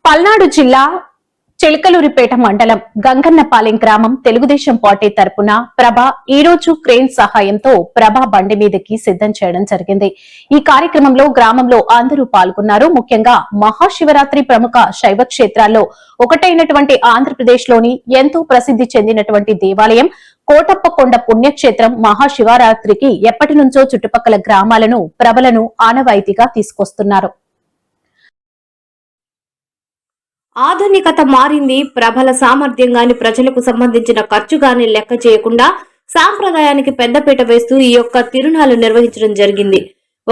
పల్నాడు జిల్లా చిలకలూరిపేట మండలం గంగన్నపాలెం గ్రామం తెలుగుదేశం పార్టీ తరపున ప్రభ ఈ రోజు క్రేన్ సహాయంతో ప్రభ బండి మీదకి సిద్దం చేయడం జరిగింది. ఈ కార్యక్రమంలో గ్రామంలో అందరూ పాల్గొన్నారు. ముఖ్యంగా మహాశివరాత్రి ప్రముఖ శైవ క్షేత్రాల్లో ఒకటైనటువంటి ఆంధ్రప్రదేశ్ లోని ఎంతో ప్రసిద్ధి చెందినటువంటి దేవాలయం కోటప్పకొండ పుణ్యక్షేత్రం మహాశివరాత్రికి ఎప్పటి నుంచో చుట్టుపక్కల గ్రామాలను ప్రభలను ఆనవాయితీగా తీసుకొస్తున్నారు. ఆధునికత మారింది. ప్రభల సామర్థ్యం గాని ప్రజలకు సంబంధించిన ఖర్చు గాని లెక్క చేయకుండా సాంప్రదాయానికి పెద్దపీట వేస్తూ ఈ యొక్క తిరునాళ్లు నిర్వహించడం జరిగింది.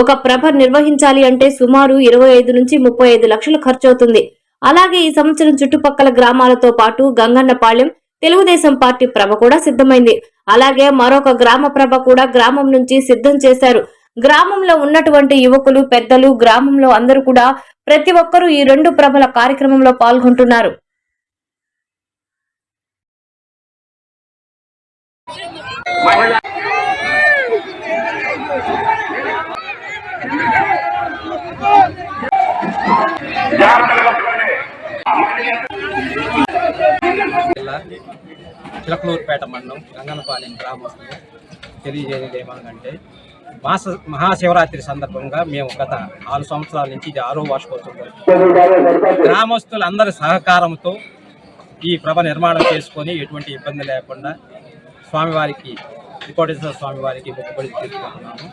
ఒక ప్రభ నిర్వహించాలి అంటే సుమారు 25 నుంచి 35 లక్షలు ఖర్చు అవుతుంది. అలాగే ఈ సంవత్సరం చుట్టుపక్కల గ్రామాలతో పాటు గంగన్నపాలెం తెలుగుదేశం పార్టీ ప్రభ కూడా సిద్ధమైంది. అలాగే మరొక గ్రామ ప్రభ కూడా గ్రామం నుంచి సిద్ధం చేశారు. గ్రామంలో ఉన్నటువంటి యువకులు, పెద్దలు, గ్రామంలో అందరూ కూడా ప్రతి ఒక్కరూ ఈ రెండు ప్రభల కార్యక్రమంలో పాల్గొంటున్నారు. చిలకలూరుపేట మండలం గంగన్నపాలెం గ్రామస్తులు తెలియజేయడం ఏమనగంటే మహాశివరాత్రి సందర్భంగా మేము గత 6 సంవత్సరాల నుంచి ఇది 6వ వార్షికోత్సవం గ్రామస్తులందరి సహకారంతో ఈ ప్రభ నిర్మాణం చేసుకొని ఎటువంటి ఇబ్బంది లేకుండా స్వామివారికి త్రికోటేశ్వర స్వామివారికి మొక్కుబడి తీసుకుంటున్నాము.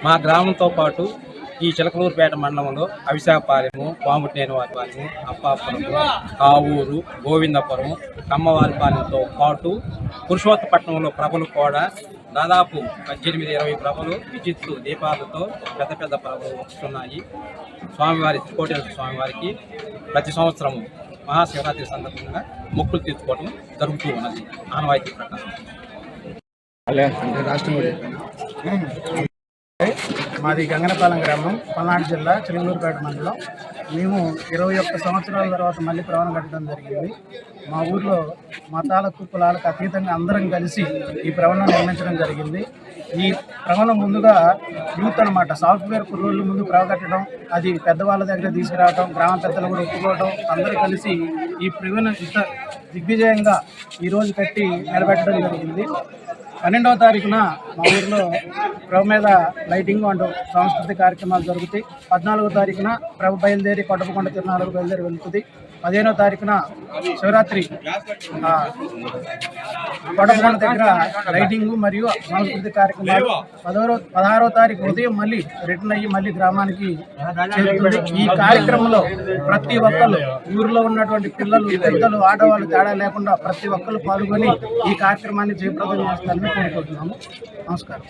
మా గ్రామంతో పాటు ఈ చిలకలూరుపేట మండలంలో అవిశాఖపాలెము, పాముటేనువారిపాలెము, అప్పాపురము, కావూరు, గోవిందపురం, కమ్మవారిపాలెంతో పాటు పురుషోత్తపట్నంలో ప్రభలు కూడా దాదాపు 18-20 ప్రభలు విద్యుత్తు దీపాలతో పెద్ద పెద్ద ప్రభలు వస్తున్నాయి. స్వామివారి త్రికోటేశ్వర స్వామివారికి ప్రతి సంవత్సరము మహాశివరాత్రి సందర్భంగా మొక్కులు తీర్చుకోవడం జరుగుతూ ఉన్నది ఆనవాయితీ ప్రకారం. మాది గంగన్నపాలెం గ్రామం, పల్నాడు జిల్లా, చిలకలూరుపేట మండలం. మేము 21 సంవత్సరాల తర్వాత మళ్ళీ ప్రవణ కట్టడం జరిగింది. మా ఊర్లో మతాలకు, కులాలకు అతీతంగా అందరం కలిసి ఈ ప్రవణం నిర్మించడం జరిగింది. ఈ ప్రవణం ముందుగా యూత్ అనమాట, సాఫ్ట్వేర్ కుర్రోళ్ళు ముందు ప్రవకట్టడం, అది పెద్దవాళ్ళ దగ్గర తీసుకురావడం, గ్రామ పెద్దలు కూడా ఒప్పుకోవడం, అందరూ కలిసి ఈ ప్రవణం ఇంత దిగ్విజయంగా ఈరోజు కట్టి నిలబెట్టడం జరిగింది. 12వ తారీఖున మా ఊరిలో ప్రభ మీద లైటింగ్ అంటూ సాంస్కృతిక కార్యక్రమాలు జరుగుతాయి. 14వ తారీఖున ప్రభ బయలుదేరి కొట్టపకొండ తిరునాళ్ళకు బయలుదేరి వెళ్తుంది. 15వ తారీఖున శివరాత్రి కొట్టపకొండ దగ్గర లైటింగ్ మరియు సాంస్కృతిక కార్యక్రమాలు. 16వ తారీఖు ఉదయం మళ్ళీ రిటర్న్ అయ్యి మళ్ళీ గ్రామానికి చేరుతుంది. ఈ కార్యక్రమంలో ప్రతి ఒక్కరు, ఊరిలో ఉన్నటువంటి పిల్లలు, పెద్దలు, ఆడవాళ్ళు తేడా లేకుండా ప్రతి ఒక్కరు పాల్గొని ఈ కార్యక్రమాన్ని జయప్రదం చేస్తారని కోరుకుంటున్నాము. నమస్కారం.